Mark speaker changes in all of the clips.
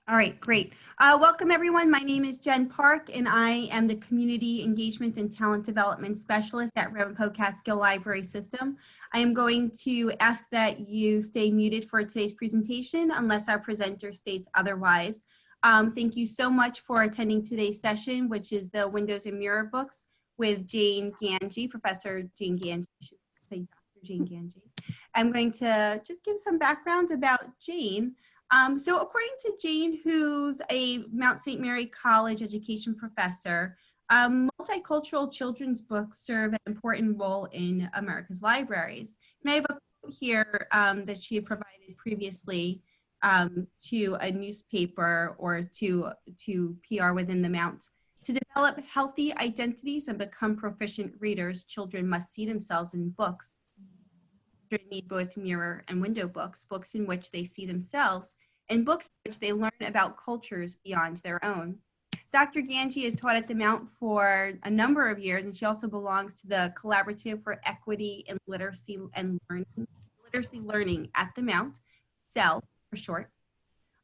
Speaker 1: All right, great. Welcome everyone. My name is Jen Park and I am the Community Engagement and Talent Development Specialist at Ramapo Catskill Library System. I am going to ask that you stay muted for today's presentation unless our presenter states otherwise. Thank you so much for attending today's session, which is the Windows and Mirror books with Jane Ganji, Professor Jane Ganji, I should say Dr. Jane Ganji. I'm going to just give some background about Jane. So according to Jane, who's a Mount St. Mary College education professor, multicultural children's books serve an important role in America's libraries. And I have a quote here that she had provided previously to a newspaper or to PR within the Mount. To develop healthy identities and become proficient readers, children must see themselves in books. Children need both mirror and window books, books in which they see themselves, and books in which they learn about cultures beyond their own. Dr. Ganji has taught at the Mount for a number of years, and she also belongs to the Collaborative for Equity in Literacy Learning at the Mount, CEL for short.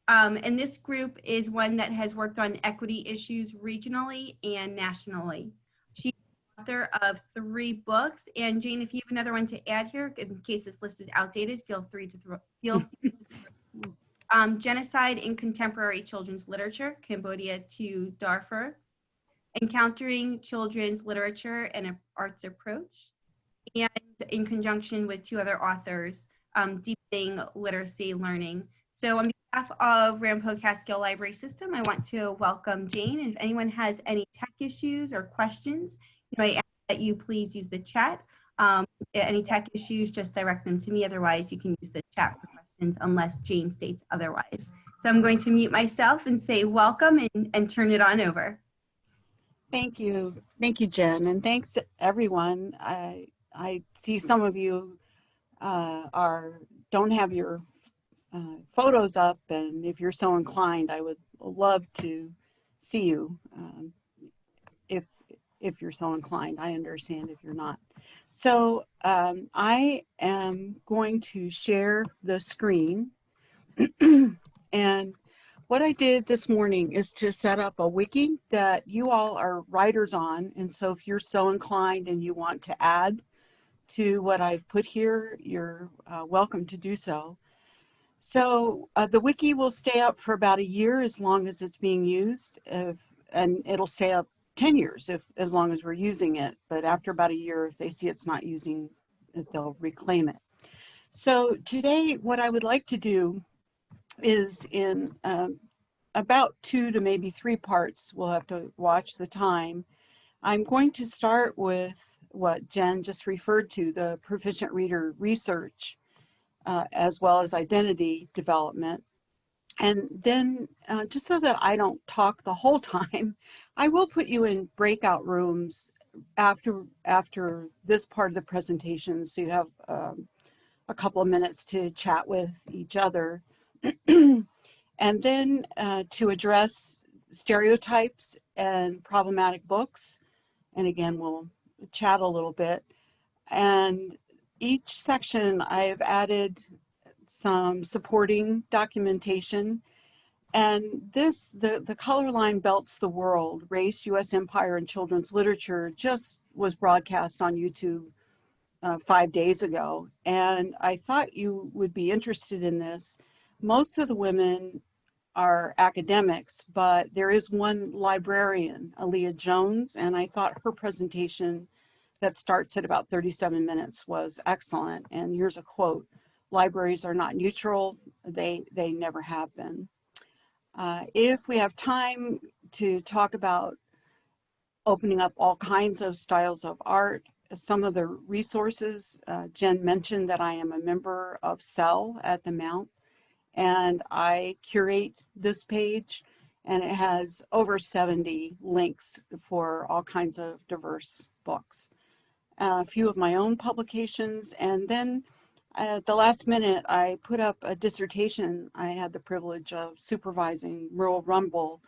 Speaker 1: And this group is one that has worked on equity issues regionally and nationally. She's the author of 3 books, and Jane, if you have another one to add here, in case this list is outdated, feel free to Genocide in Contemporary Children's Literature, Cambodia to Darfur, Encountering Children's Literature and Arts Approach, and in conjunction with 2 other authors, Deepening Literacy Learning. So on behalf of Ramapo Catskill Library System, I want to welcome Jane. And if anyone has any tech issues or questions, I ask that you please use the chat. Any tech issues, just direct them to me. Otherwise, you can use the chat for questions unless Jane states otherwise. So I'm going to mute myself and say welcome and turn it on over.
Speaker 2: Thank you, Jen, and thanks everyone. I see some of you don't have your photos up, and if you're so inclined, I would love to see you. If you're so inclined, I understand if you're not. So I am going to share the screen. And what I did this morning is to set up a wiki that you all are writers on. And so if you're so inclined and you want to add to what I've put here, you're welcome to do so. So the wiki will stay up for about a year as long as it's being used, and it'll stay up 10 years as long as we're using it. But after about a year, if they see it's not using it, they'll reclaim it. So today, what I would like to do is in about 2 to maybe 3 parts, we'll have to watch the time. I'm going to start with what Jen just referred to, the proficient reader research, as well as identity development. And then just so that I don't talk the whole time, I will put you in breakout rooms after this part of the presentation, so you have a couple of minutes to chat with each other. And then to address stereotypes and problematic books. And again, we'll chat a little bit. And each section I've added some supporting documentation. And this, the color line belts the world, Race, U.S. Empire, and Children's Literature just was broadcast on YouTube 5 days ago. And I thought you would be interested in this. Most of the women are academics, but there is one librarian, Aaliyah Jones, and I thought her presentation that starts at about 37 minutes was excellent. And here's a quote: "Libraries are not neutral. They never have been." If we have time to talk about opening up all kinds of styles of art, some of the resources, Jen mentioned that I am a member of CEL at the Mount, and I curate this page, and it has over 70 links for all kinds of diverse books. A few of my own publications, and then at the last minute, I put up a dissertation. I had the privilege of supervising Rural Rumble,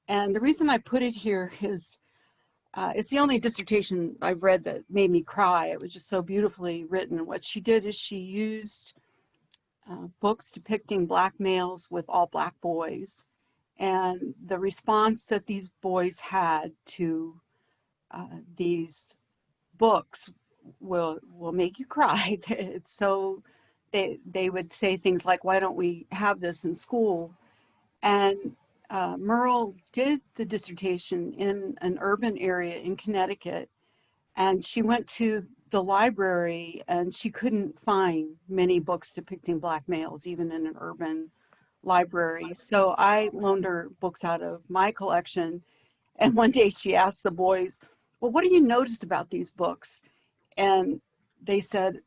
Speaker 2: and the reason I put it here is it's the only dissertation I've read that made me cry. It was just so beautifully written. What she did is she used books depicting Black males with all Black boys, And the response that these boys had to these books will make you cry. It's so, they would say things like, why don't we have this in school? And Merle did the dissertation in an urban area in Connecticut, and she went to the library and she couldn't find many books depicting Black males, even in an urban library. So I loaned her books out of my collection. And one day she asked the boys, well, what do you notice about these books? And they said,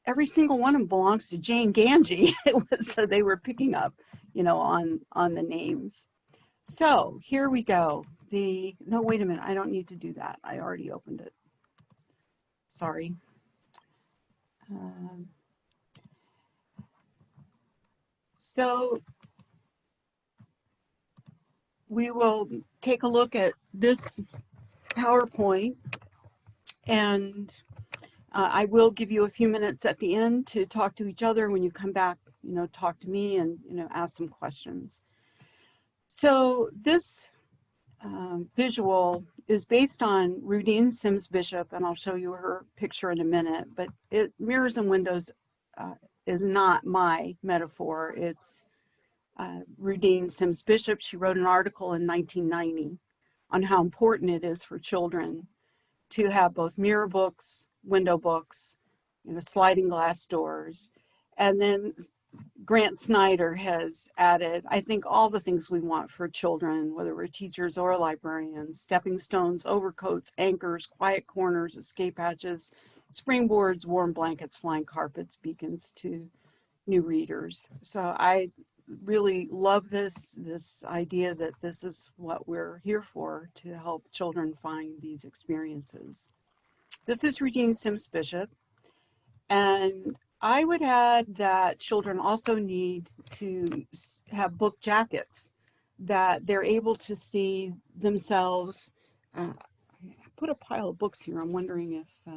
Speaker 2: every single one of them belongs to Jane Ganji. So they were picking up, on the names. So here we go. No, wait a minute. I don't need to do that. I already opened it. Sorry. So we will take a look at this PowerPoint, and I will give you a few minutes at the end to talk to each other. When you come back, talk to me and, ask some questions. So this visual is based on Rudine Sims Bishop, and I'll show you her picture in a minute, but Mirrors and Windows is not my metaphor. It's Rudine Sims Bishop. She wrote an article in 1990 on how important it is for children to have both mirror books, window books, sliding glass doors. And then Grant Snyder has added, I think, all the things we want for children, whether we're teachers or librarians: stepping stones, overcoats, anchors, quiet corners, escape hatches, springboards, warm blankets, flying carpets, beacons to new readers. So I really love this idea that this is what we're here for, to help children find these experiences. This is Rudine Sims Bishop, and I would add that children also need to have book jackets that they're able to see themselves. I put a pile of books here. I'm wondering if...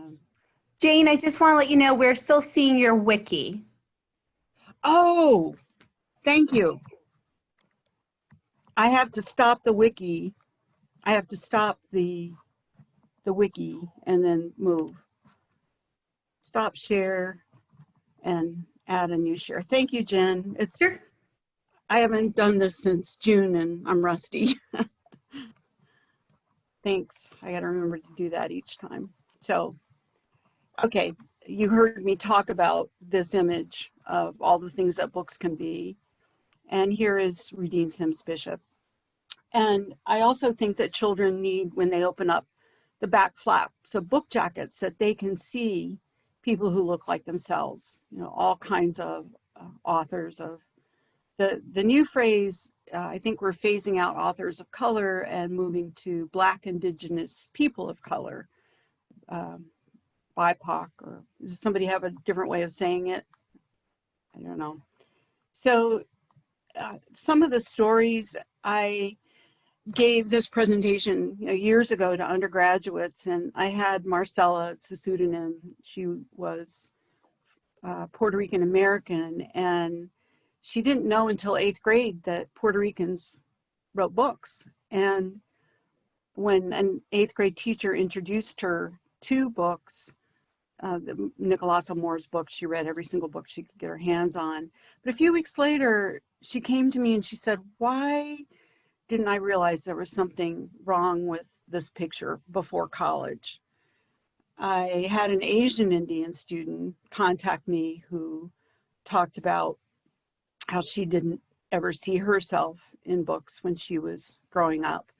Speaker 1: Jane, I just want to let you know we're still seeing your wiki.
Speaker 2: Oh, thank you. I have to stop the wiki. I have to stop the wiki and then move. Stop share and add a new share. Thank you, Jen.
Speaker 1: Sure.
Speaker 2: I haven't done this since June and I'm rusty. Thanks. I got to remember to do that each time. So, okay, you heard me talk about this image of all the things that books can be. And here is Rudine Sims Bishop. And I also think that children need, when they open up the back flap, so book jackets, that they can see people who look like themselves, all kinds of authors. Of the new phrase, I think we're phasing out authors of color and moving to Black, Indigenous people of color, BIPOC, or does somebody have a different way of saying it? I don't know. So some of the stories, I gave this presentation years ago to undergraduates, and I had Marcella, it's a pseudonym. She was Puerto Rican American, and she didn't know until 8th grade that Puerto Ricans wrote books. And when an 8th grade teacher introduced her to books, Nicolasa Moore's book, she read every single book she could get her hands on. But a few weeks later, she came to me and she said, why didn't I realize there was something wrong with this picture before college? I had an Asian Indian student contact me who talked about how she didn't ever see herself in books when she was growing up,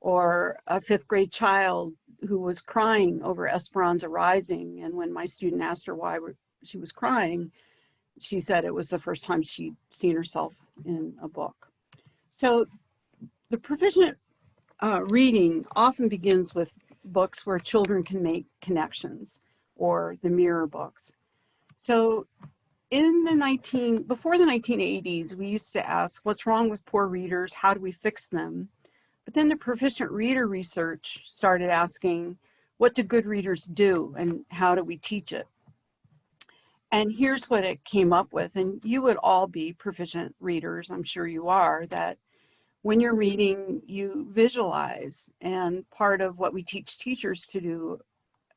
Speaker 2: or a 5th grade child who was crying over Esperanza Rising. And when my student asked her why she was crying, she said it was the first time she'd seen herself in a book. So the proficient reading often begins with books where children can make connections, or the mirror books. So before the 1980s, we used to ask, what's wrong with poor readers? How do we fix them? But then the proficient reader research started asking, what do good readers do and how do we teach it? And here's what it came up with, and you would all be proficient readers, I'm sure you are, that when you're reading, you visualize, and part of what we teach teachers to do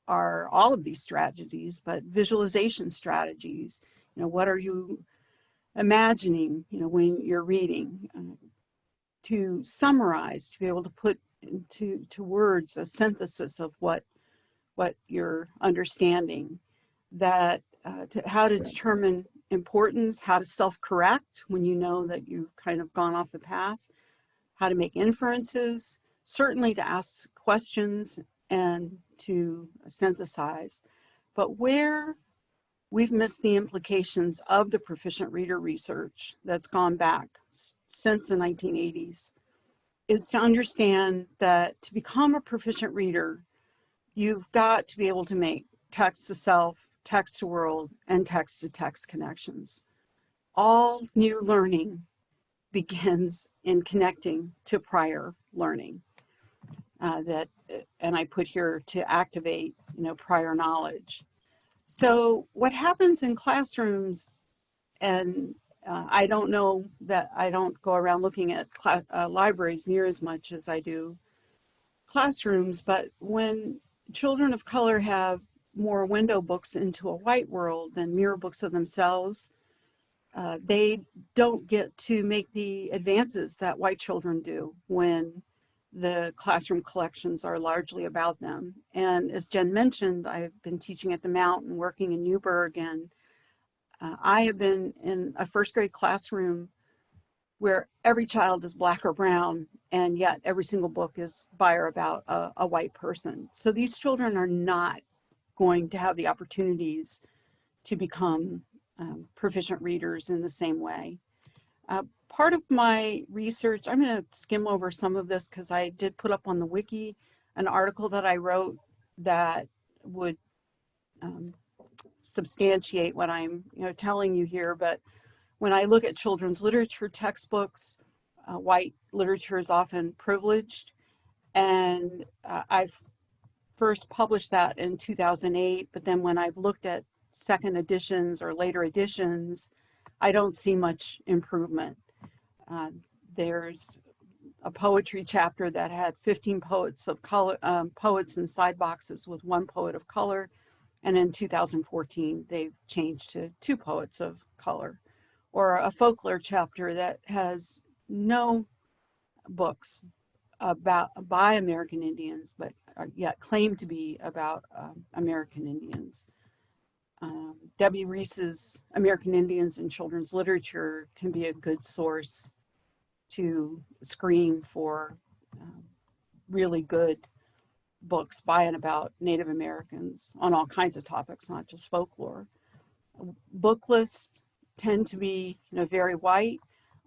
Speaker 2: are all of these strategies, but visualization strategies. What are you imagining, when you're reading? To summarize, to be able to put into words a synthesis of what you're understanding, that how to determine importance, how to self-correct when you know that you've kind of gone off the path, how to make inferences, certainly to ask questions and to synthesize. But where we've missed the implications of the proficient reader research that's gone back since the 1980s is to understand that to become a proficient reader, you've got to be able to make text to self, text to world, and text to text connections. All new learning begins in connecting to prior learning. And I put here to activate, prior knowledge. So what happens in classrooms, and I don't know that I don't go around looking at libraries near as much as I do classrooms, but when children of color have more window books into a white world than mirror books of themselves, they don't get to make the advances that white children do when the classroom collections are largely about them. And as Jen mentioned, I've been teaching at the Mount and working in Newburgh, and I have been in a first grade classroom where every child is Black or brown, and yet every single book is by or about a white person. So these children are not going to have the opportunities to become proficient readers in the same way. Part of my research, I'm going to skim over some of this because I did put up on the wiki an article that I wrote that would substantiate what I'm telling you here. But when I look at children's literature textbooks, white literature is often privileged. And I've first published that in 2008, but then when I've looked at second editions or later editions, I don't see much improvement. There's a poetry chapter that had 15 poets of color, poets in side boxes with one poet of color. And in 2014, they've changed to 2 poets of color. Or a folklore chapter that has no books by American Indians, but yet claim to be about American Indians. Debbie Reese's American Indians in Children's Literature can be a good source to screen for really good books by and about Native Americans on all kinds of topics, not just folklore. Book lists tend to be very white.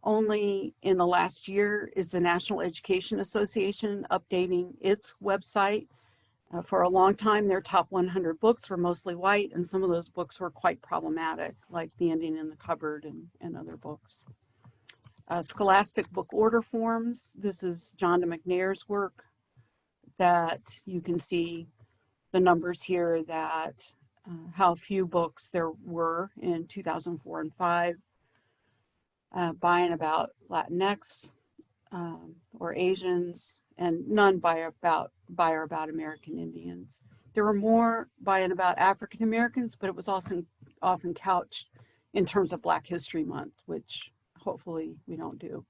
Speaker 2: Only in the last year is the National Education Association updating its website. For a long time, their top 100 books were mostly white, and some of those books were quite problematic, like The Indian in the Cupboard and other books. Scholastic book order forms. This is John de McNair's work that you can see the numbers here that how few books there were in 2004 and 5 by and about Latinx or Asians, and none by or about American Indians. There were more by and about African Americans, but it was also often couched in terms of Black History Month, which hopefully we don't do.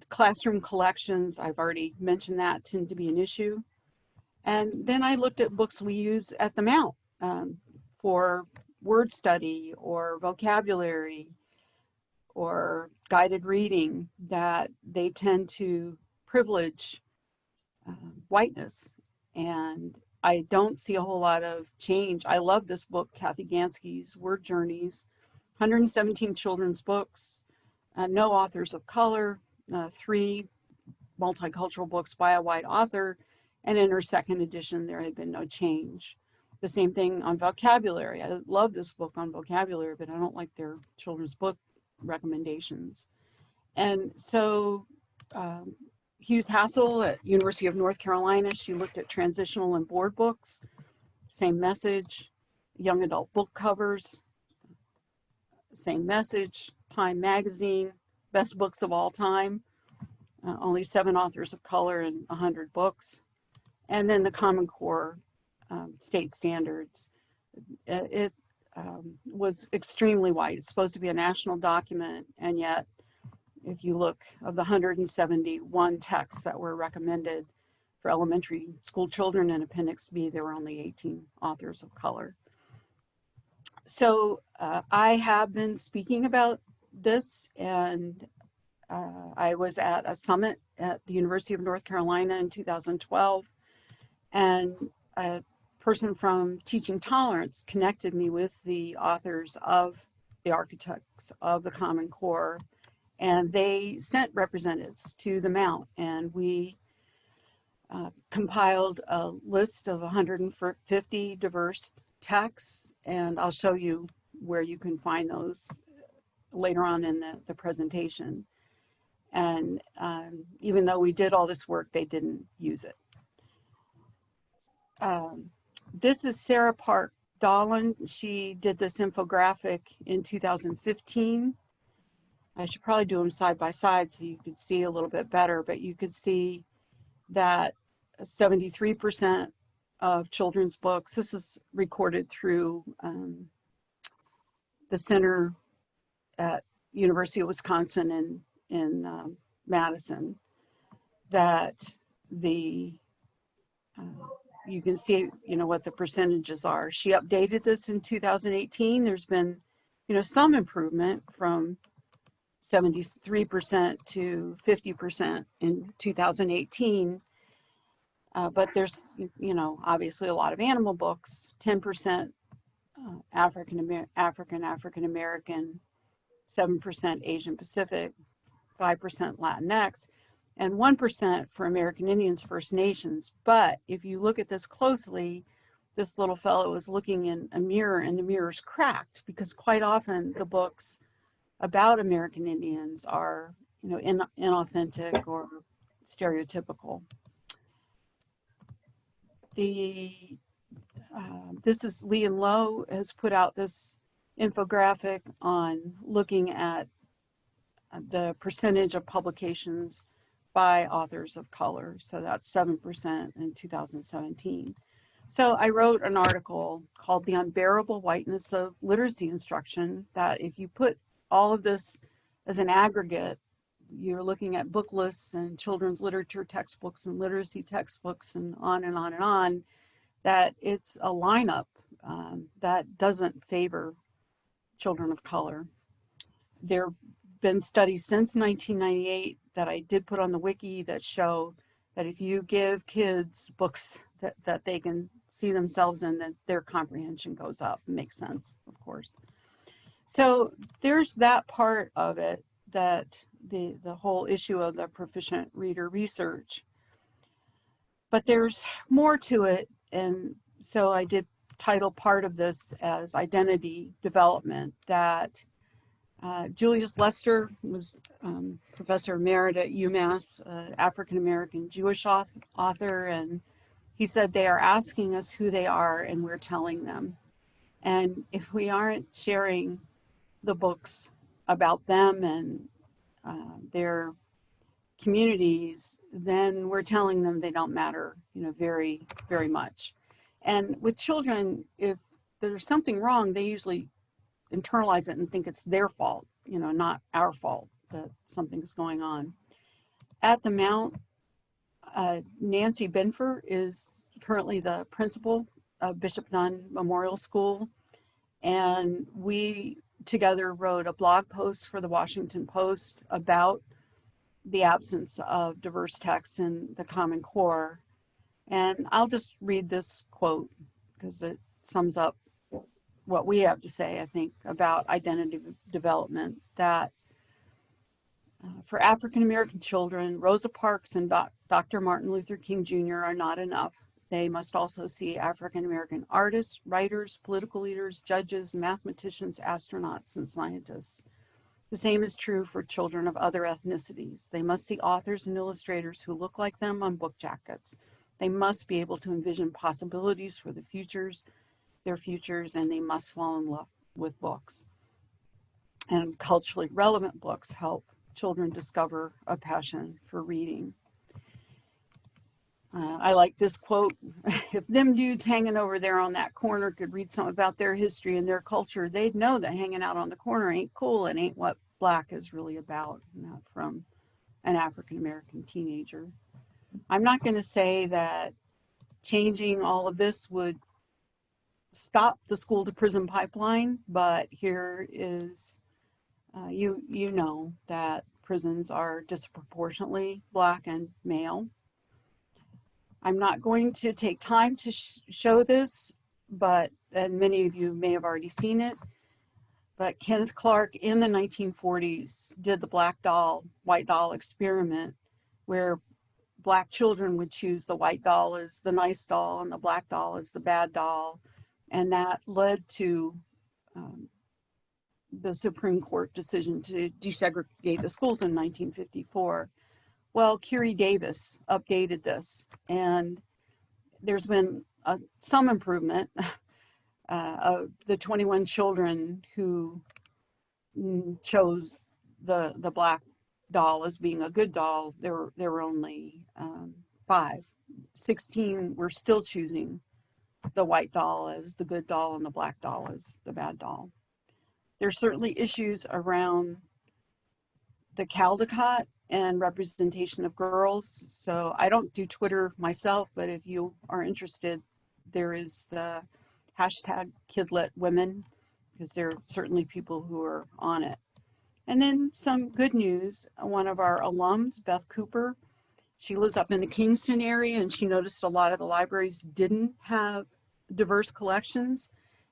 Speaker 2: Classroom collections, I've already mentioned that, tend to be an issue. And then I looked at books we use at the Mount for word study or vocabulary or guided reading, that they tend to privilege whiteness. And I don't see a whole lot of change. I love this book, Kathy Gansky's Word Journeys, 117 children's books, no authors of color, 3 multicultural books by a white author, and in her second edition, there had been no change. The same thing on vocabulary. I love this book on vocabulary, but I don't like their children's book recommendations. And so Hughes Hassel at University of North Carolina, she looked at transitional and board books, same message. Young adult book covers, same message. Time magazine, best books of all time, only 7 authors of color and 100 books. And then the Common Core state standards. It was extremely wide. It's supposed to be a national document, and yet if you look of the 171 texts that were recommended for elementary school children in Appendix B, there were only 18 authors of color. So I have been speaking about this, and I was at a summit at the University of North Carolina in 2012, and a person from Teaching Tolerance connected me with the authors of the architects of the Common Core, and they sent representatives to the Mount, and we compiled a list of 150 diverse texts, and I'll show you where you can find those later on in the presentation. And even though we did all this work, they didn't use it. This is Sarah Park Dolan. She did this infographic in 2015. I should probably do them side by side so you could see a little bit better, but you could see that 73% of children's books, this is recorded through the center at University of Wisconsin in Madison, that the you can see, what the percentages are. She updated this in 2018. There's been, some improvement from 73% to 50% in 2018. But there's, obviously a lot of animal books, 10% African American, 7% Asian Pacific, 5% Latinx, and 1% for American Indians, First Nations. But if you look at this closely, this little fellow is looking in a mirror, and the mirror's cracked, because quite often the books about American Indians are, inauthentic or stereotypical. This is Liam Lowe has put out this infographic on looking at the percentage of publications by authors of color. So that's 7% in 2017. So I wrote an article called The Unbearable Whiteness of Literacy Instruction, that if you put all of this as an aggregate, you're looking at book lists and children's literature textbooks and literacy textbooks and on and on and on, that it's a lineup that doesn't favor children of color. There have been studies since 1998 that I did put on the wiki that show that if you give kids books that they can see themselves in, that their comprehension goes up. It makes sense, of course. So there's that part of it, that the whole issue of the proficient reader research. But there's more to it, and so I did title part of this as identity development, that Julius Lester was professor emerit at UMass, African-American Jewish author, and he said they are asking us who they are and we're telling them. And if we aren't sharing the books about them and their communities, then we're telling them they don't matter, very, very much. And with children, if there's something wrong, they usually internalize it and think it's their fault, not our fault that something's going on. At the Mount, Nancy Benfer is currently the principal of Bishop Dunn Memorial School, and we together wrote a blog post for the Washington Post about the absence of diverse texts in the Common Core. And I'll just read this quote because it sums up what we have to say, I think, about identity development, that for African American children, Rosa Parks and Dr. Martin Luther King Jr. are not enough. They must also see African American artists, writers, political leaders, judges, mathematicians, astronauts, and scientists. The same is true for children of other ethnicities. They must see authors and illustrators who look like them on book jackets. They must be able to envision possibilities for their futures, and they must fall in love with books. And culturally relevant books help children discover a passion for reading. I like this quote: if them dudes hanging over there on that corner could read something about their history and their culture, they'd know that hanging out on the corner ain't cool and ain't what Black is really about. Not from an African-American teenager. I'm not going to say that changing all of this would stop the school to prison pipeline, but here is, you know that prisons are disproportionately Black and male. I'm not going to take time to show this, but, and many of you may have already seen it, but Kenneth Clark in the 1940s did the black doll, white doll experiment, where Black children would choose the white doll as the nice doll and the black doll as the bad doll. And that led to the Supreme Court decision to desegregate the schools in 1954. Well, Curie Davis updated this, and there's been some improvement. Of the 21 children who chose the black doll as being a good doll, there were only 5. 16 were still choosing the white doll as the good doll and the black doll as the bad doll. There's certainly issues around the Caldecott and representation of girls. So I don't do Twitter myself, but if you are interested, there is the hashtag KidletWomen, because there are certainly people who are on it. And then some good news. One of our alums, Beth Cooper, she lives up in the Kingston area, and she noticed a lot of the libraries didn't have diverse collections.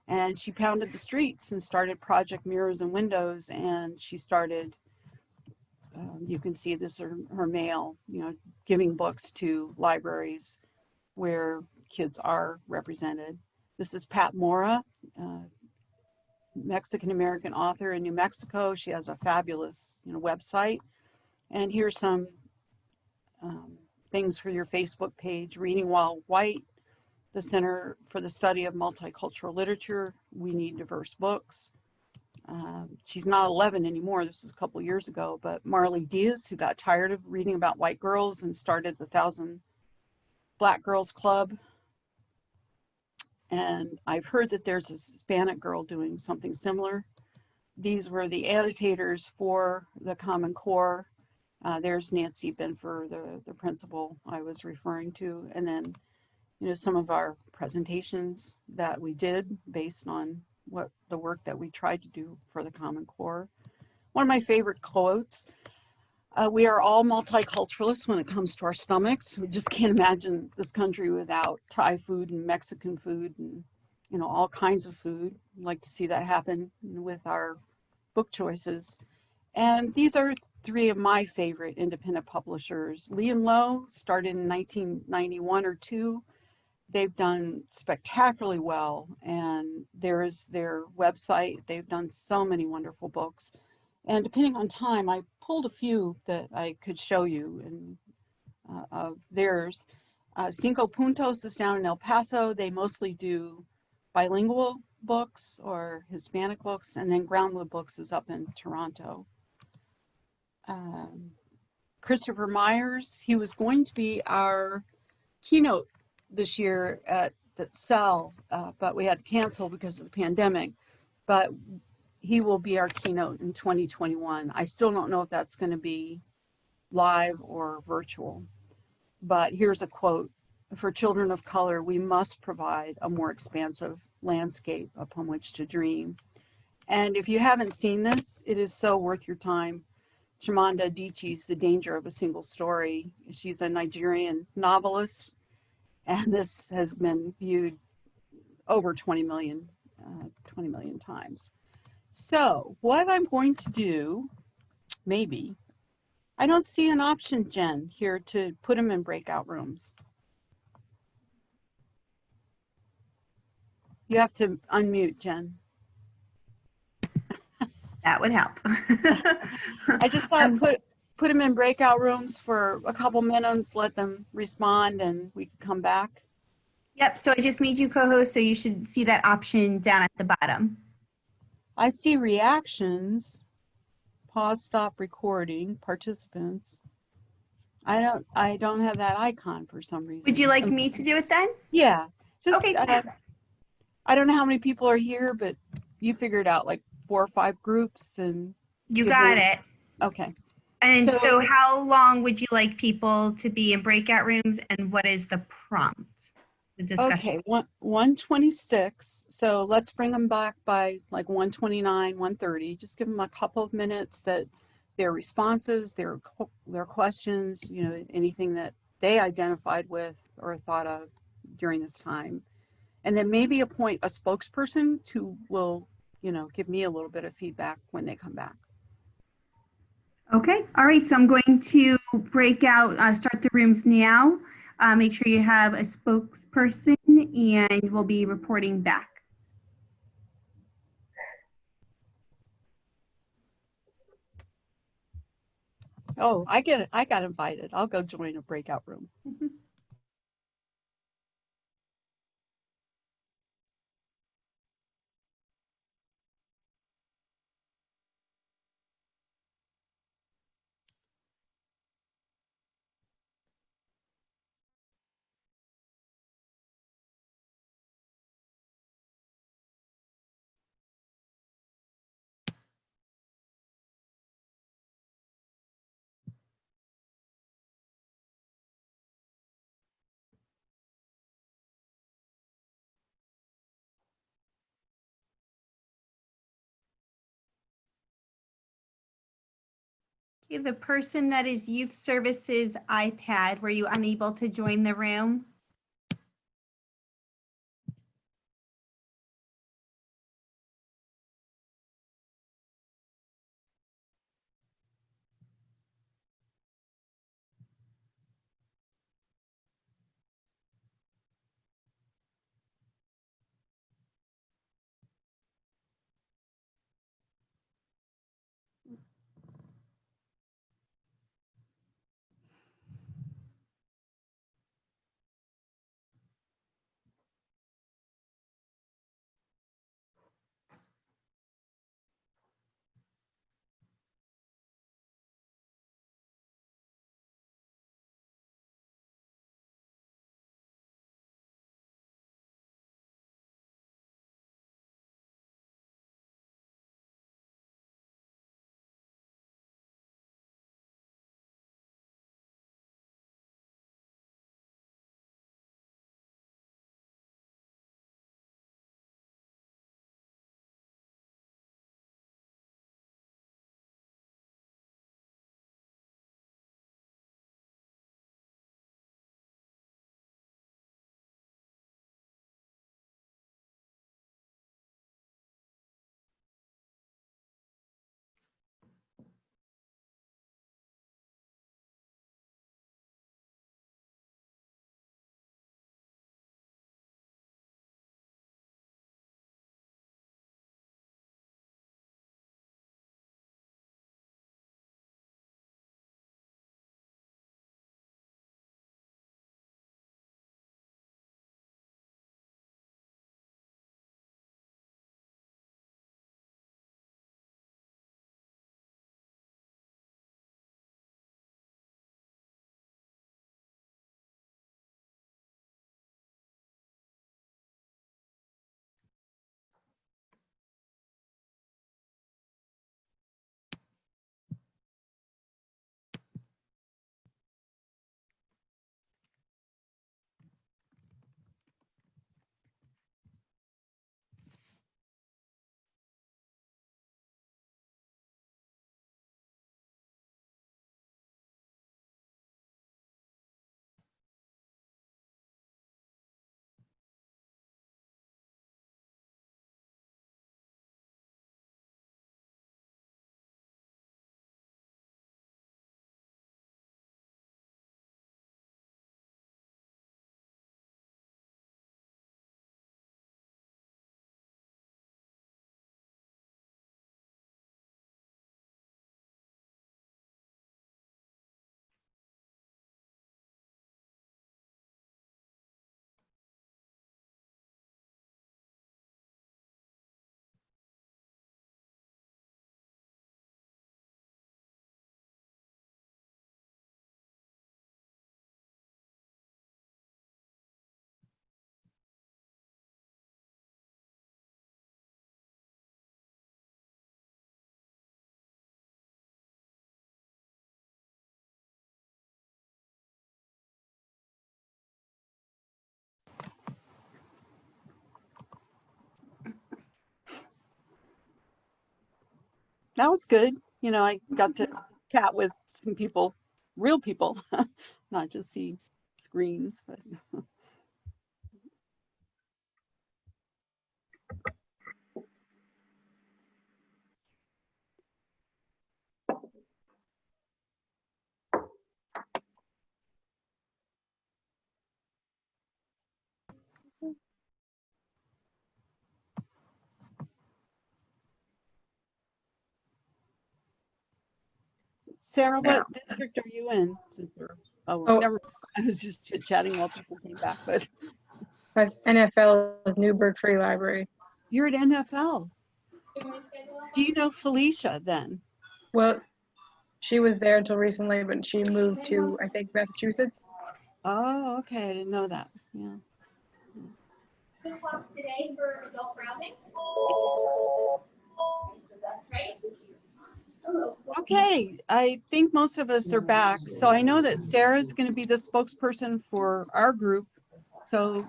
Speaker 2: And she pounded the streets and started Project Mirrors and Windows, and she started, you can see this, her mail, giving books to libraries where kids are represented. This is Pat Mora, Mexican-American author in New Mexico. She has a fabulous website. And here's some things for your Facebook page. Reading While White, the Center for the Study of Multicultural Literature. We need diverse books. She's not 11 anymore. This was a couple years ago, but Marley Diaz, who got tired of reading about white girls and started the 1,000 Black Girls Club. And I've heard that there's a Hispanic girl doing something similar. These were the annotators for the Common Core. There's Nancy Benfer, the principal I was referring to. And then, some of our presentations that we did based on what the work that we tried to do for the Common Core. One of my favorite quotes, we are all multiculturalists when it comes to our stomachs. We just can't imagine this country without Thai food and Mexican food and, all kinds of food. I'd like to see that happen with our book choices. And these are 3 of my favorite independent publishers. Lee and Low started in 1991 or 2. They've done spectacularly well, and there is their website. They've done so many wonderful books. And depending on time, I pulled a few that I could show you of theirs. Cinco Puntos is down in El Paso. They mostly do bilingual books or Hispanic books, and then Groundwood Books is up in Toronto. Christopher Myers, he was going to be our keynote this year at the CEL, but we had to cancel because of the pandemic. But he will be our keynote in 2021. I still don't know if that's going to be live or virtual. But here's a quote: "For children of color, we must provide a more expansive landscape upon which to dream." And if you haven't seen this, it is so worth your time. Chimamanda Adichie's The Danger of a Single Story. She's a Nigerian novelist, and this has been viewed over 20 million times. So what I'm going to do, maybe, I don't see an option, Jen, here to put them in breakout rooms. You have to unmute, Jen.
Speaker 1: That would help.
Speaker 2: I just thought put them in breakout rooms for a couple minutes, let them respond, and we can come back.
Speaker 1: Yep, so I just made you co-host, so you should see that option down at the bottom.
Speaker 2: I see reactions, pause stop recording participants. I don't have that icon for some reason.
Speaker 1: Would you like me to do it then?
Speaker 2: Yeah, just
Speaker 1: Okay.
Speaker 2: I don't know how many people are here, but you figured out like 4 or 5 groups and
Speaker 1: You
Speaker 2: give
Speaker 1: got
Speaker 2: them.
Speaker 1: it.
Speaker 2: Okay.
Speaker 1: And so how long would you like people to be in breakout rooms, and what is the prompt? The discussion.
Speaker 2: Okay, 126. So let's bring them back by like 129, 130. Just give them a couple of minutes that their responses, their questions, you know, anything that they identified with or thought of during this time. And then maybe appoint a spokesperson who will, you know, give me a little bit of feedback when they come back.
Speaker 1: Okay. All right. So I'm going to break out, start the rooms now. Make sure you have a spokesperson, and we'll be reporting back.
Speaker 2: Oh, I get it. I got invited. I'll go join a breakout room.
Speaker 1: Okay, the person that is Youth Services iPad, were you unable to join the room?
Speaker 2: that was good. You know, I got to chat with some people, real people, not just see screens. But Sarah, what district are you in? Oh,
Speaker 3: Oh,
Speaker 2: never. I was just chit chatting while people came back, but
Speaker 3: NFL is Newburgh Free Library.
Speaker 2: you're at NFL. Do you know Felicia then?
Speaker 3: Well, she was there until recently, but she moved to, I think, Massachusetts.
Speaker 2: Oh, okay. I didn't know that. Yeah.
Speaker 4: 2 o'clock today for adult browsing. Right?
Speaker 2: Okay, I think most of us are back. So I know that Sarah's going to be the spokesperson for our group. So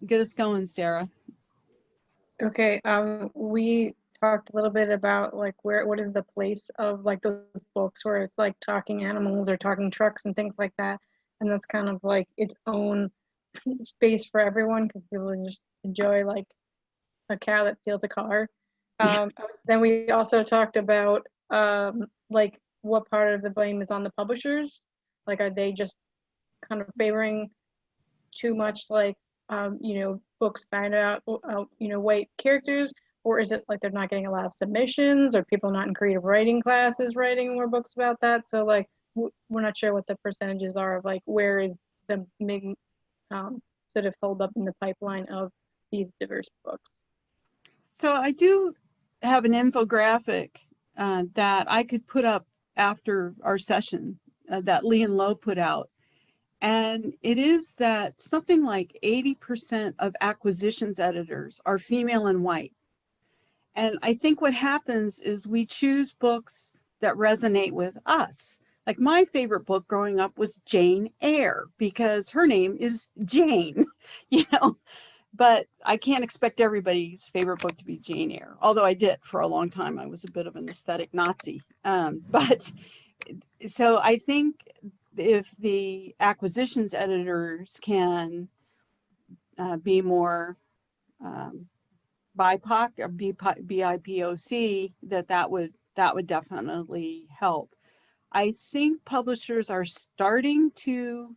Speaker 2: get us going, Sarah.
Speaker 3: Okay, we talked a little bit about like what is the place of like those books where it's like talking animals or talking trucks and things like that, and that's kind of like its own space for everyone because people just enjoy like a cow that steals a car. Then we also talked about like what part of the blame is on the publishers. Like, are they just kind of favoring too much, like books found out, white characters, or is it like they're not getting a lot of submissions, or people not in creative writing classes writing more books about that? So like we're not sure what the percentages are of like where is the big sort of hold up in the pipeline of these diverse books.
Speaker 2: So I do have an infographic that I could put up after our session that Lee and Lowe put out. And it is that something like 80% of acquisitions editors are female and white. And I think what happens is we choose books that resonate with us. Like my favorite book growing up was Jane Eyre because her name is Jane, but I can't expect everybody's favorite book to be Jane Eyre, although I did for a long time. I was a bit of an aesthetic Nazi. But so I think if the acquisitions editors can be more BIPOC or BIPOC, that would definitely help. I think publishers are starting to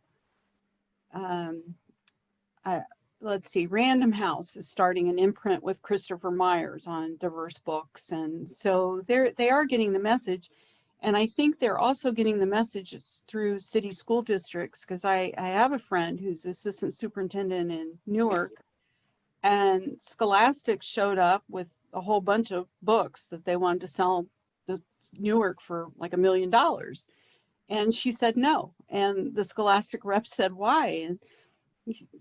Speaker 2: let's see, Random House is starting an imprint with Christopher Myers on diverse books. And so they are getting the message. And I think they're also getting the messages through city school districts, because I have a friend who's assistant superintendent in Newark, and Scholastic showed up with a whole bunch of books that they wanted to sell to Newark for like $1 million. And she said no. And the Scholastic rep said, why? And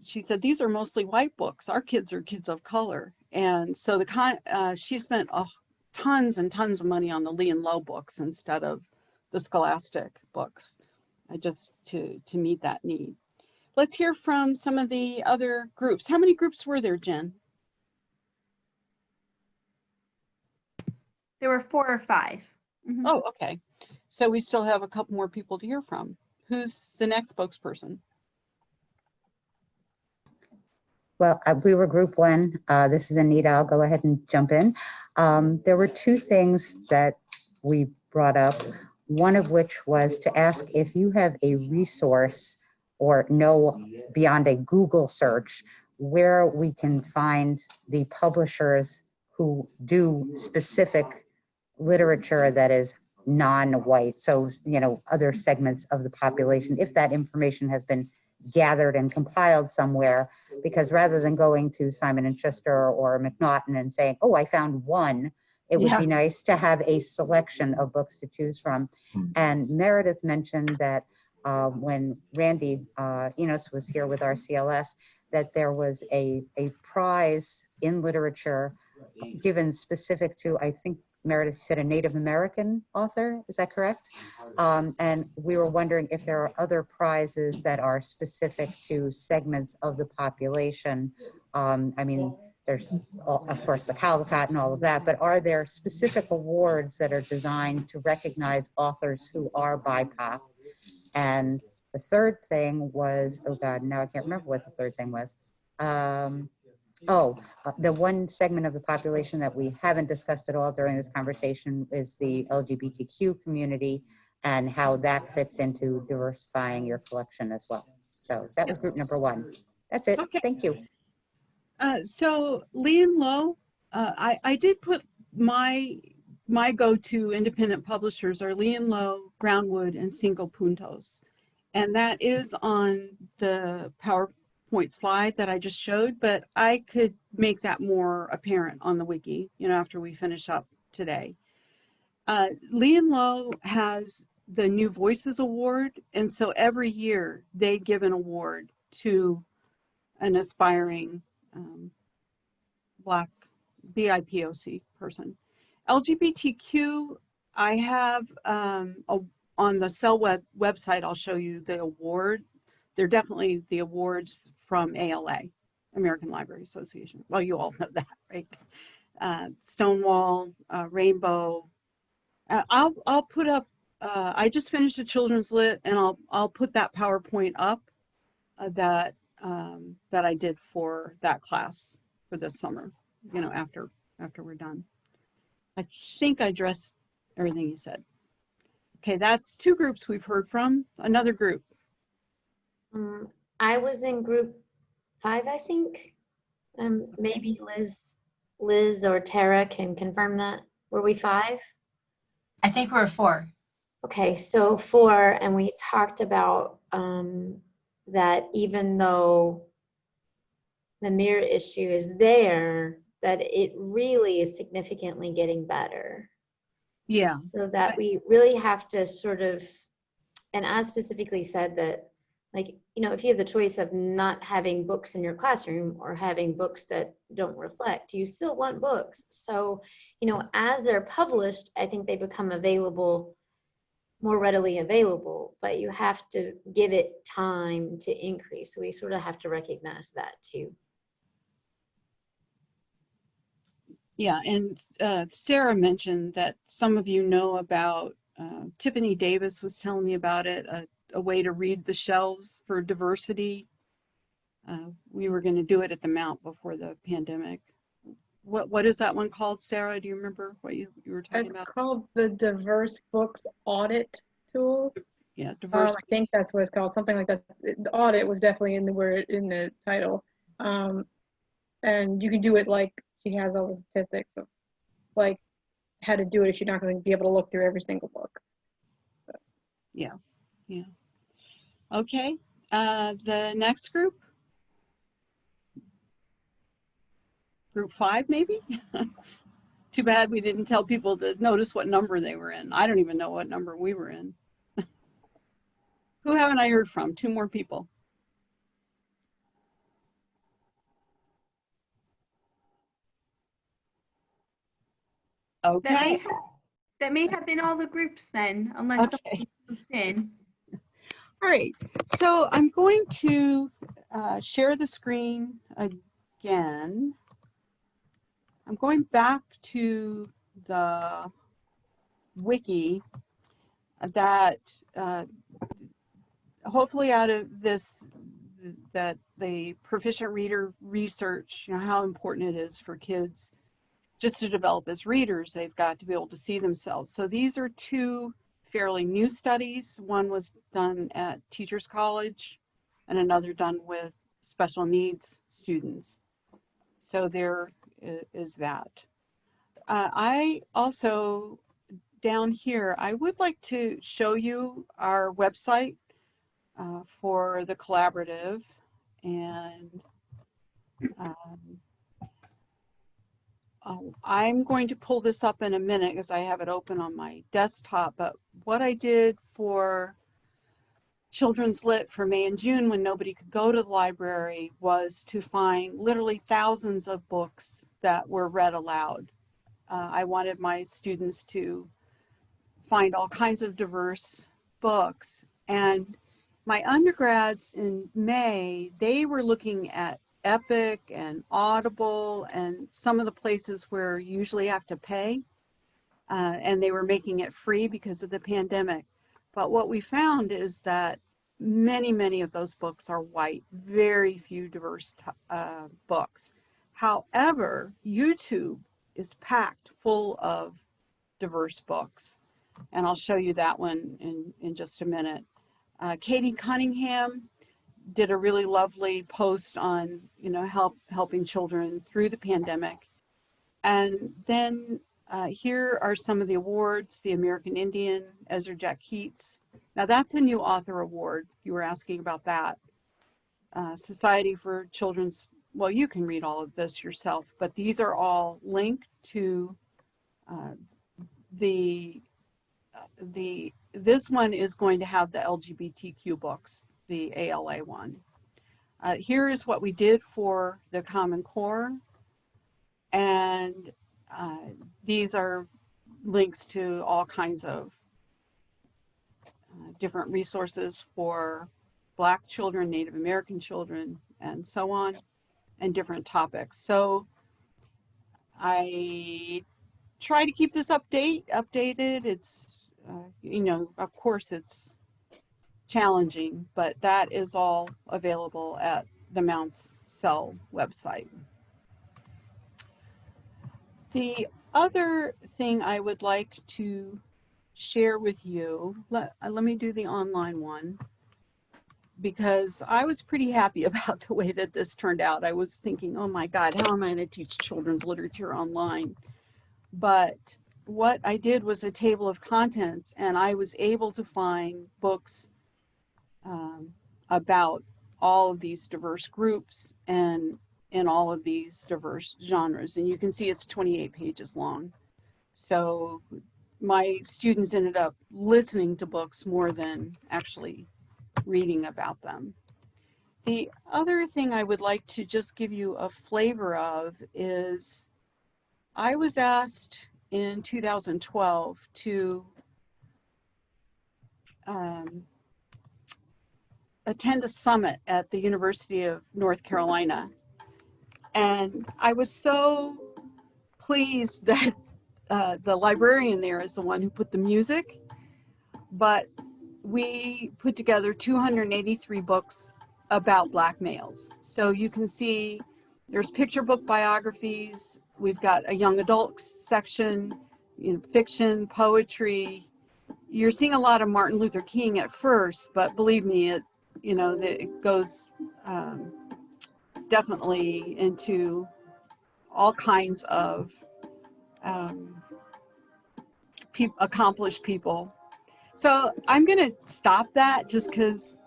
Speaker 2: she said, these are mostly white books. Our kids are kids of color. And so she spent tons and tons of money on the Lee and Lowe books instead of the Scholastic books, just to meet that need. Let's hear from some of the other groups. How many groups were there, Jen?
Speaker 1: There were 4 or 5. Mm-hmm.
Speaker 2: Oh, okay. So we still have a couple more people to hear from. Who's the next spokesperson?
Speaker 5: Well, we were group 1. This is Anita. I'll go ahead and jump in. There were 2 things that we brought up, one of which was to ask if you have a resource or know beyond a Google search where we can find the publishers who do specific literature that is non-white. So, other segments of the population, if that information has been gathered and compiled somewhere, because rather than going to Simon & Schuster or McNaughton and saying, oh, I found one, it would be nice to have a selection of books to choose from. And Meredith mentioned that when Randy Enos was here with RCLS, that there was a prize in literature given specific to, I think Meredith said, a Native American author, is that correct? And we were wondering if there are other prizes that are specific to segments of the population. I mean, there's, of course, the Caldecott and all of that, but are there specific awards that are designed to recognize authors who are BIPOC? And the third thing was, oh God, now I can't remember what the third thing was. The one segment of the population that we haven't discussed at all during this conversation is the LGBTQ community and how that fits into diversifying your collection as well. So that was group number one. That's it.
Speaker 2: Okay.
Speaker 5: Thank you.
Speaker 2: So Lee and Low, I did put my go-to independent publishers are Lee and Low, Groundwood, and Cinco Puntos. And that is on the PowerPoint slide that I just showed, but I could make that more apparent on the wiki, after we finish up today. Lee and Low has the New Voices Award, and so every year they give an award to an aspiring Black BIPOC person. LGBTQ, I have on the CEL website, I'll show you the award. They're definitely the awards from ALA, American Library Association. Well, you all know that, right? Stonewall, Rainbow. I'll put up, I just finished a children's lit, and I'll put that PowerPoint up that I did for that class for this summer, after we're done. I think I addressed everything you said. Okay, that's two groups we've heard from. Another group.
Speaker 6: I was in group 5, I think. Maybe Liz or Tara can confirm that. Were we 5?
Speaker 7: I think we're 4.
Speaker 6: Okay, so 4, and we talked about that even though the mirror issue is there, that it really is significantly getting better.
Speaker 2: Yeah.
Speaker 6: So that we really have to sort of, and I specifically said that, like, if you have the choice of not having books in your classroom or having books that don't reflect, you still want books. So, as they're published, I think they become available, more readily available, but you have to give it time to increase. So we sort of have to recognize that too.
Speaker 2: Yeah, and Sarah mentioned that some of you know about, Tiffany Davis was telling me about it, a way to read the shelves for diversity. We were going to do it at the Mount before the pandemic. What is that one called, Sarah? Do you remember what you were talking about?
Speaker 3: It's called the Diverse Books Audit Tool.
Speaker 2: Yeah, diverse.
Speaker 3: I think that's what it's called, something like that. The audit was definitely in the word, in the title. And you can do it like she has all the statistics of like how to do it if you're not going to be able to look through every single book. So.
Speaker 2: Yeah. Okay, the next group. Group 5, maybe? Too bad we didn't tell people to notice what number they were in. I don't even know what number we were in. Who haven't I heard from? 2 more people. Okay.
Speaker 1: That may have been all the groups then, unless
Speaker 2: Okay.
Speaker 1: somebody comes in.
Speaker 2: All right. So I'm going to share the screen again. I'm going back to the wiki that hopefully out of this, that the proficient reader research, how important it is for kids just to develop as readers. They've got to be able to see themselves. So these are 2 fairly new studies. One was done at Teachers College and another done with special needs students. So there is that. I also, down here, I would like to show you our website for the collaborative, and I'm going to pull this up in a minute because I have it open on my desktop, but what I did for Children's Lit for May and June when nobody could go to the library was to find literally thousands of books that were read aloud. I wanted my students to find all kinds of diverse books, and my undergrads in May, they were looking at Epic and Audible and some of the places where you usually have to pay. And they were making it free because of the pandemic. But what we found is that many of those books are white, very few diverse books. However, YouTube is packed full of diverse books. And I'll show you that one in just a minute. Katie Cunningham did a really lovely post on, helping children through the pandemic. And then here are some of the awards: the American Indian, Ezra Jack Keats. Now that's a new author award. You were asking about that. Society for Children's, well, you can read all of this yourself, but these are all linked to this one is going to have the LGBTQ books, the ALA one. Here is what we did for the Common Core. And these are links to all kinds of different resources for Black children, Native American children, and so on, and different topics. So I try to keep this updated. It's, of course it's challenging, but that is all available at the Mounts Cell website. The other thing I would like to share with you, let me do the online one, because I was pretty happy about the way that this turned out. I was thinking, oh my God, how am I going to teach children's literature online? But what I did was a table of contents, and I was able to find books about all of these diverse groups and in all of these diverse genres. And you can see it's 28 pages long. So my students ended up listening to books more than actually reading about them. The other thing I would like to just give you a flavor of is I was asked in 2012 to attend a summit at the University of North Carolina. And I was so pleased that the librarian there is the one who put the music, but we put together 283 books about Black males. So you can see there's picture book biographies. We've got a young adult section, fiction, poetry. You're seeing a lot of Martin Luther King at first, but believe me, it goes definitely into all kinds of accomplished people. So I'm going to stop that just because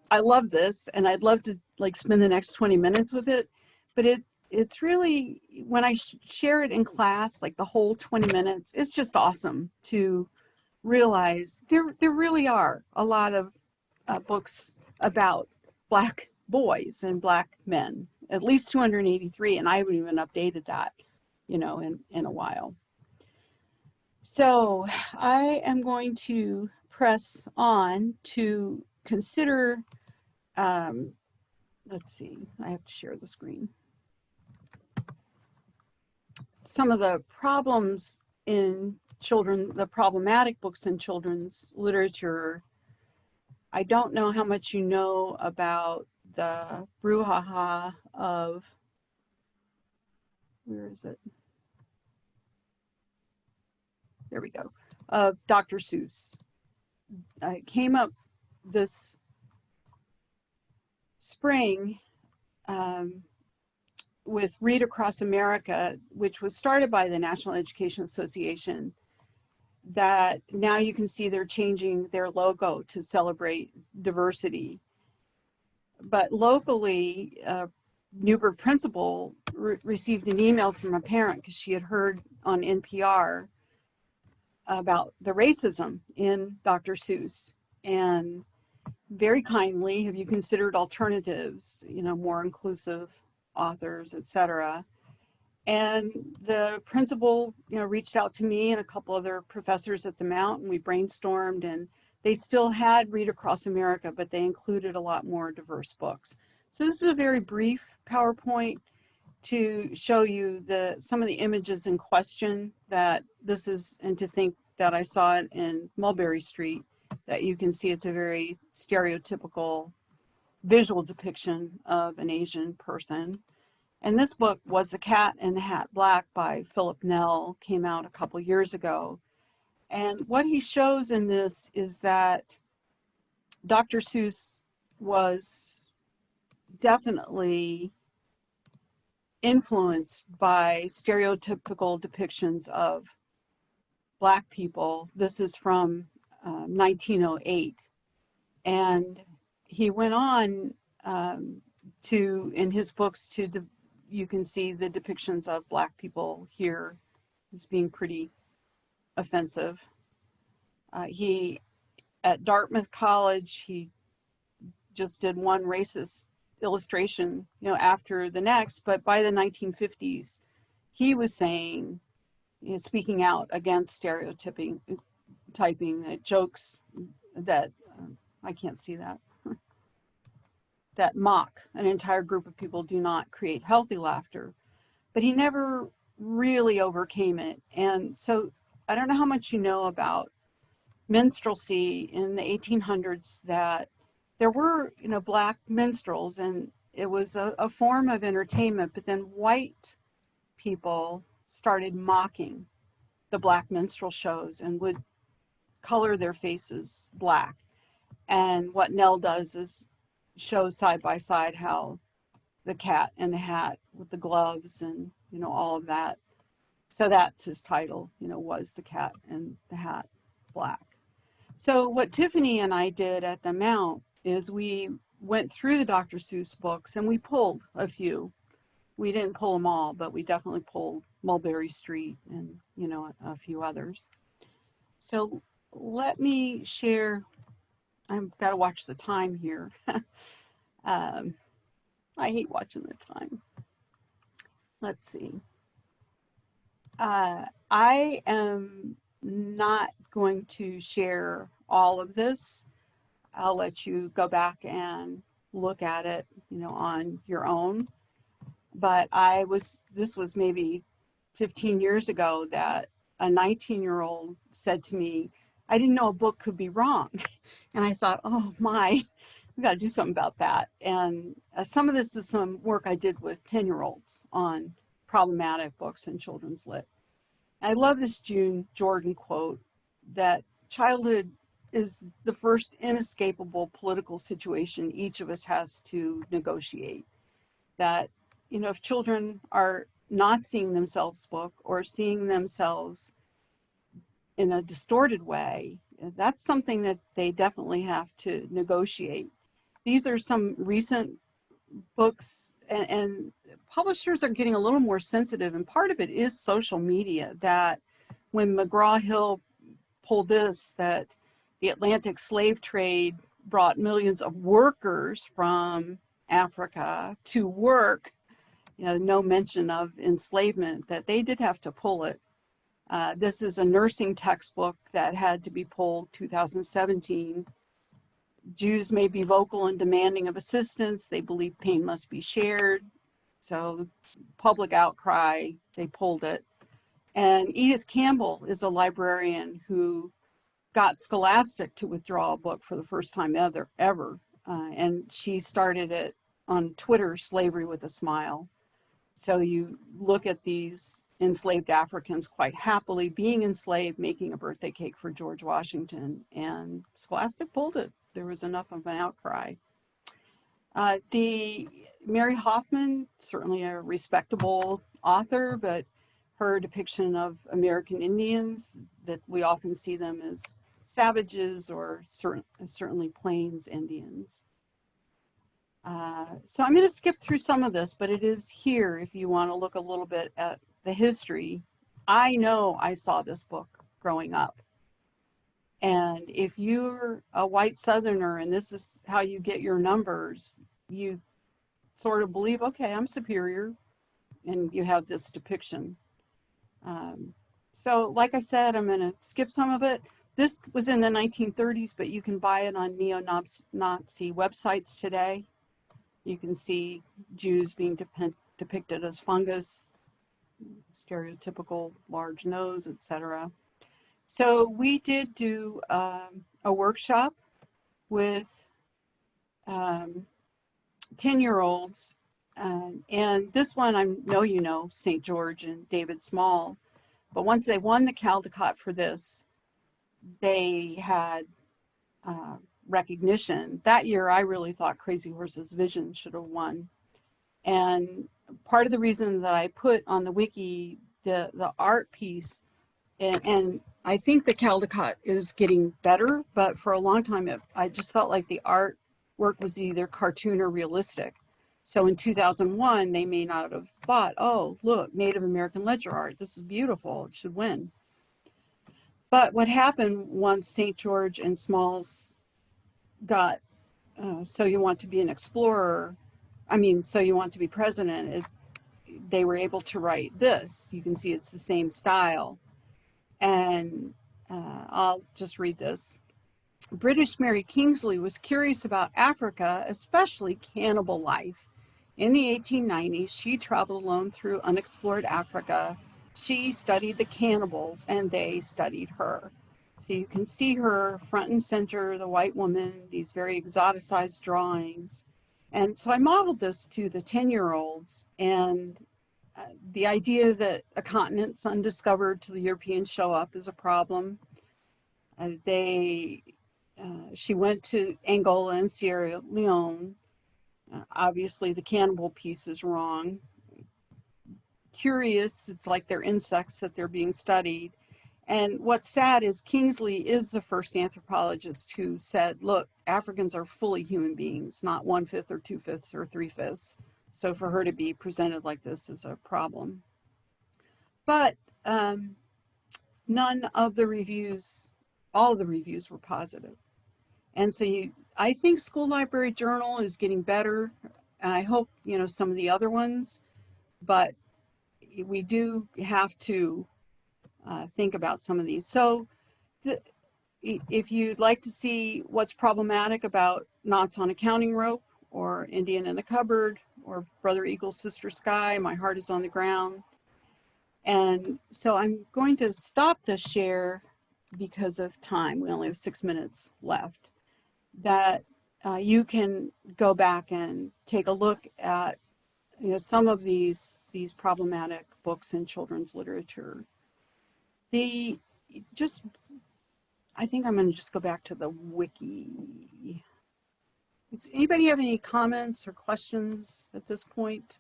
Speaker 2: I love this and I'd love to spend the next 20 minutes with it. But it's really, when I share it in class, the whole 20 minutes, it's just awesome to realize there really are a lot of books about Black boys and Black men, at least 283, and I haven't even updated that, in a while. So I am going to press on to consider, let's see, I have to share the screen. Some of the problems in the problematic books in children's literature. I don't know how much you know about the brouhaha of, where is it? There we go, of Dr. Seuss. It came up this spring with Read Across America, which was started by the National Education Association, that now you can see they're changing their logo to celebrate diversity. But locally, Newburgh principal received an email from a parent because she had heard on NPR about the racism in Dr. Seuss, and very kindly, have you considered alternatives, more inclusive authors, etc. And the principal, reached out to me and a couple other professors at the Mount, and we brainstormed, and they still had Read Across America, but they included a lot more diverse books. So this is a very brief PowerPoint to show you some of the images in question that this is, and to think that I saw it in Mulberry Street, that you can see it's a very stereotypical visual depiction of an Asian person. And this book was The Cat in the Hat Black by Philip Nell, came out a couple years ago. And what he shows in this is that Dr. Seuss was definitely influenced by stereotypical depictions of Black people. This is from 1908. And he went on in his books you can see the depictions of Black people here as being pretty offensive. At Dartmouth College, he just did one racist illustration, after the next, but by the 1950s, he was saying, speaking out against stereotyping, jokes that, I can't see that, that mock an entire group of people do not create healthy laughter. But he never really overcame it. And so I don't know how much you know about minstrelsy in the 1800s, that there were, Black minstrels, and it was a form of entertainment, but then white people started mocking the Black minstrel shows and would color their faces Black. And what Nell does is shows side by side how the cat and the hat with the gloves and, all of that. So that's his title, was The Cat and the Hat Black. So what Tiffany and I did at the Mount is we went through the Dr. Seuss books and we pulled a few. We didn't pull them all, but we definitely pulled Mulberry Street and, a few others. So let me share. I've got to watch the time here. I hate watching the time. Let's see. I am not going to share all of this. I'll let you go back and look at it, on your own. But this was maybe 15 years ago that a 19-year-old said to me, I didn't know a book could be wrong. And I thought, oh my, we got to do something about that. And some of this is some work I did with 10-year-olds on problematic books in children's lit. I love this June Jordan quote that childhood is the first inescapable political situation each of us has to negotiate. That, if children are not seeing themselves book or seeing themselves in a distorted way, that's something that they definitely have to negotiate. These are some recent books, and publishers are getting a little more sensitive, and part of it is social media. That when McGraw-Hill pulled this, that the Atlantic slave trade brought millions of workers from Africa to work, no mention of enslavement, that they did have to pull it. This is a nursing textbook that had to be pulled 2017. Jews may be vocal and demanding of assistance. They believe pain must be shared. So public outcry, they pulled it. And Edith Campbell is a librarian who got Scholastic to withdraw a book for the first time ever. And she started it on Twitter, Slavery with a Smile. So you look at these enslaved Africans quite happily being enslaved, making a birthday cake for George Washington, and Scholastic pulled it. There was enough of an outcry. The Mary Hoffman, certainly a respectable author, but her depiction of American Indians, that we often see them as savages or certainly Plains Indians. So I'm going to skip through some of this, but it is here if you want to look a little bit at the history. I know I saw this book growing up. And if you're a white Southerner and this is how you get your numbers, you sort of believe, okay, I'm superior, and you have this depiction. So like I said, I'm going to skip some of it. This was in the 1930s, but you can buy it on neo-Nazi websites today. You can see Jews being depicted as fungus, stereotypical large nose, etc. So we did do a workshop with 10-year-olds. And this one, I know you know St. George and David Small, but once they won the Caldecott for this, they had recognition. That year, I really thought Crazy Horse's Vision should have won. And part of the reason that I put on the wiki the art piece, and I think the Caldecott is getting better, but for a long time, I just felt like the art work was either cartoon or realistic. So in 2001, they may not have thought, oh, look, Native American ledger art, this is beautiful, it should win. But what happened once St. George and Smalls got, so you want to be an explorer, so you want to be president, they were able to write this. You can see it's the same style. And I'll just read this. British Mary Kingsley was curious about Africa, especially cannibal life. In the 1890s, she traveled alone through unexplored Africa. She studied the cannibals and they studied her. So you can see her front and center, the white woman, these very exoticized drawings. And so I modeled this to the 10-year-olds, and the idea that a continent's undiscovered till the Europeans show up is a problem. She went to Angola and Sierra Leone. Obviously, the cannibal piece is wrong. Curious, it's like they're insects that they're being studied. And what's sad is Kingsley is the first anthropologist who said, look, Africans are fully human beings, not 1/5 or 2/5 or 3/5. So for her to be presented like this is a problem. But none of the reviews, all of the reviews were positive. And so I think School Library Journal is getting better. And I hope, some of the other ones, but we do have to think about some of these. So if you'd like to see what's problematic about Knots on a Counting Rope, or Indian in the Cupboard, or Brother Eagle, Sister Sky, My Heart is on the Ground. And so I'm going to stop the share because of time. We only have 6 minutes left. That you can go back and take a look at some of these problematic books in children's literature. I think I'm going to just go back to the wiki. Does anybody have any comments or questions at this point?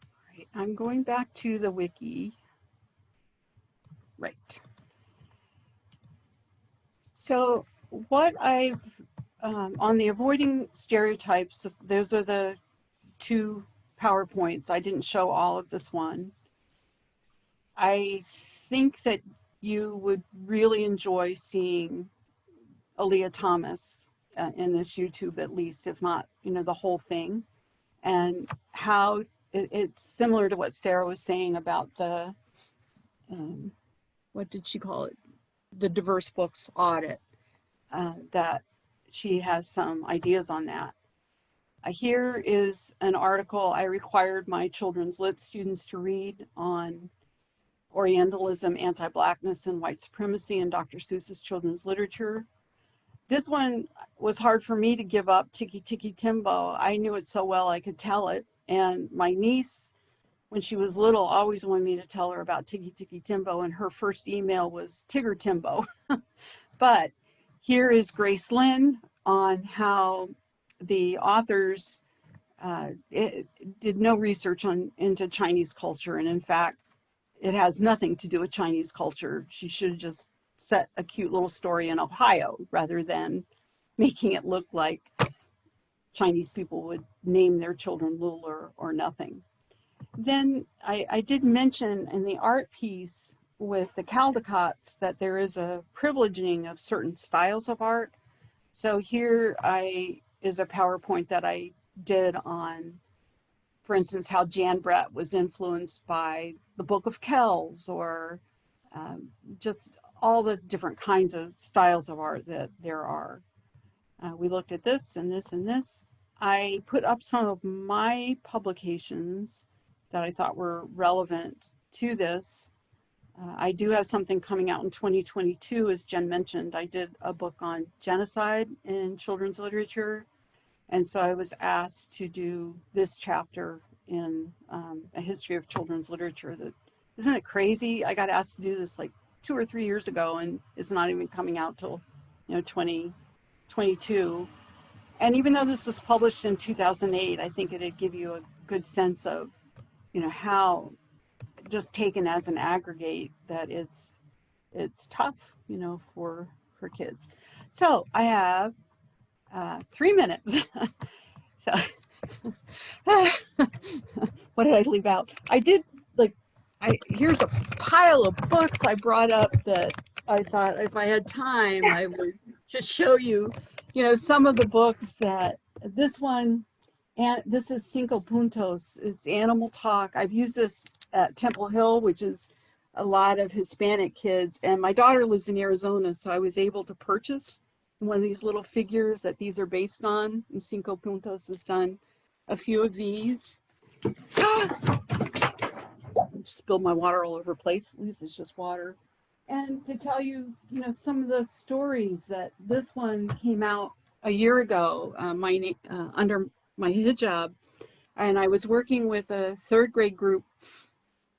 Speaker 2: All right, I'm going back to the wiki. Right. So what I've, on the avoiding stereotypes, those are the 2 PowerPoints. I didn't show all of this one. I think that you would really enjoy seeing Aaliyah Thomas in this YouTube, at least, if not, the whole thing, and how it's similar to what Sarah was saying about the, what did she call it? The diverse books audit, that she has some ideas on that. Here is an article I required my children's lit students to read on Orientalism, anti-Blackness, and white supremacy in Dr. Seuss's children's literature. This one was hard for me to give up, Tiki Tiki Timbo. I knew it so well I could tell it. And my niece, when she was little, always wanted me to tell her about Tiki Tiki Timbo, and her first email was Tigger Timbo. But here is Grace Lynn on how the authors did no research into Chinese culture, and in fact, it has nothing to do with Chinese culture. She should have just set a cute little story in Ohio rather than making it look like Chinese people would name their children little or nothing. Then I did mention in the art piece with the Caldecotts that there is a privileging of certain styles of art. So here is a PowerPoint that I did on, for instance, how Jan Brett was influenced by the Book of Kells, or just all the different kinds of styles of art that there are. We looked at this and this and this. I put up some of my publications that I thought were relevant to this. I do have something coming out in 2022, as Jen mentioned. I did a book on genocide in children's literature. And so I was asked to do this chapter in a history of children's literature. That, isn't it crazy? I got asked to do this like 2 or 3 years ago, and it's not even coming out till 2022. And even though this was published in 2008, I think it'd give you a good sense of how, just taken as an aggregate, that it's tough for kids. So I have 3 minutes. So what did I leave out? I did here's a pile of books I brought up that I thought if I had time I would just show you, some of the books that this one, and this is Cinco Puntos. It's animal talk. I've used this at Temple Hill, which is a lot of Hispanic kids, and my daughter lives in Arizona, so I was able to purchase one of these little figures that these are based on. And Cinco Puntos has done a few of these. Spilled my water all over the place. At least it's just water. And to tell you, some of the stories that this one came out a year ago, under my hijab, and I was working with a 3rd grade group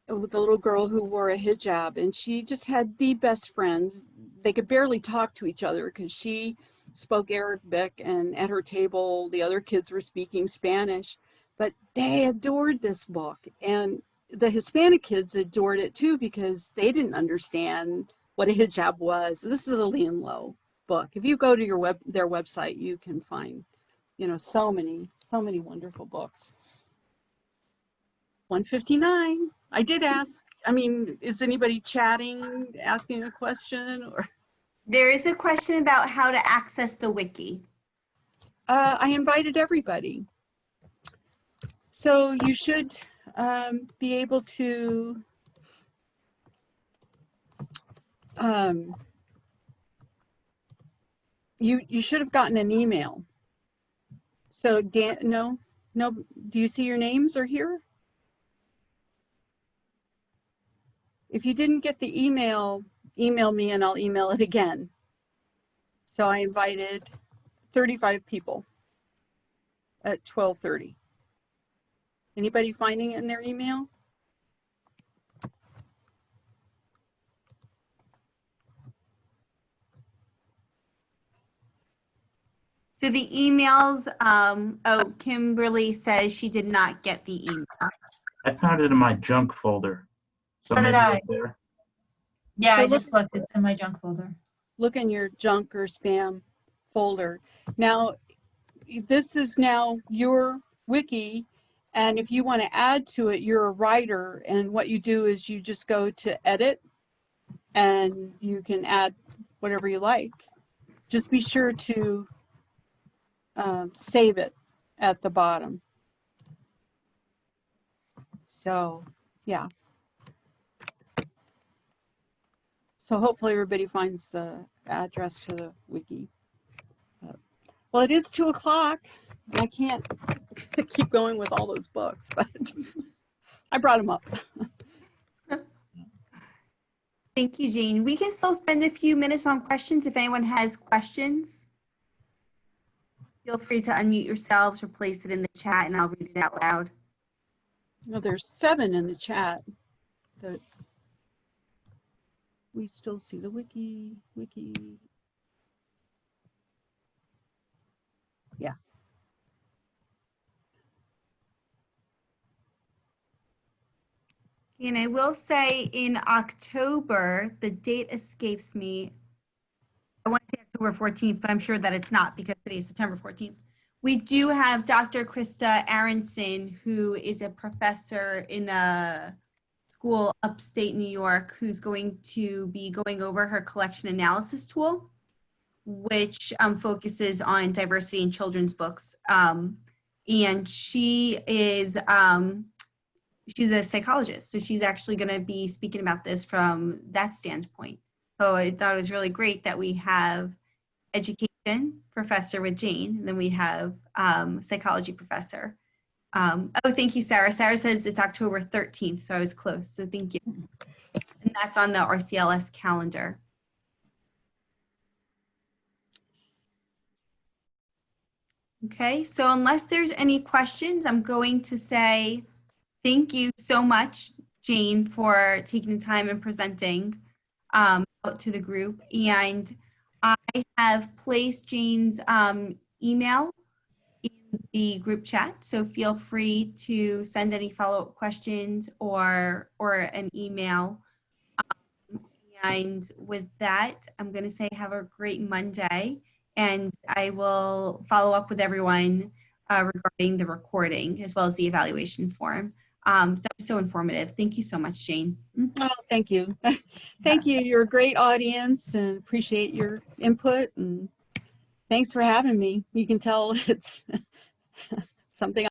Speaker 2: with a little girl who wore a hijab, and she just had the best friends. They could barely talk to each other because she spoke Arabic, and at her table the other kids were speaking Spanish, but they adored this book. And the Hispanic kids adored it too because they didn't understand what a hijab was. This is a Leon Lowe book. If you go to their website, you can find so many wonderful books. 1:59. I did ask, is anybody chatting, asking a question? Or
Speaker 1: There is a question about how to access the wiki.
Speaker 2: I invited everybody. So you should be able to you should have gotten an email. So no, do you see your names are here? If you didn't get the email, email me and I'll email it again. So I invited 35 people at 12:30. Anybody finding it in their email?
Speaker 1: So the emails, Kimberly says she did not get the email.
Speaker 8: I found it in my junk folder.
Speaker 7: So did
Speaker 8: maybe
Speaker 7: I.
Speaker 8: up there.
Speaker 7: Yeah,
Speaker 2: So
Speaker 7: I just looked. It's in my junk folder.
Speaker 2: Look in your junk or spam folder. Now, this is now your wiki, and if you want to add to it, you're a writer, and what you do is you just go to edit, and you can add whatever you like. Just be sure to save it at the bottom. So, yeah. So hopefully everybody finds the address for the wiki. Well, it is 2 o'clock. I can't keep going with all those books, but I brought them up.
Speaker 1: Thank you, Jane. We can still spend a few minutes on questions if anyone has questions. Feel free to unmute yourselves or place it in the chat and I'll read it out loud.
Speaker 2: No, there's 7 in the chat. That we still see the wiki. Yeah.
Speaker 1: And I will say in October, the date escapes me. I want to say October 14th, but I'm sure that it's not because today is September 14th. We do have Dr. Krista Aronson, who is a professor in a school upstate New York, who's going to be going over her collection analysis tool, which focuses on diversity in children's books. And she is, she's a psychologist, so she's actually going to be speaking about this from that standpoint. So I thought it was really great that we have education professor with Jane, and then we have psychology professor. Oh, thank you, Sarah. Sarah says it's October 13th, so I was close. So thank you. And that's on the RCLS calendar. Okay, so unless there's any questions, I'm going to say thank you so much, Jane, for taking the time and presenting out to the group. And I have placed Jane's email in the group chat, so feel free to send any follow-up questions or an email. And with that, I'm going to say have a great Monday, and I will follow up with everyone regarding the recording as well as the evaluation form. That was so informative. Thank you so much, Jane.
Speaker 2: Oh, thank you. Thank you. You're a great audience and appreciate your input, and thanks for having me. You can tell it's something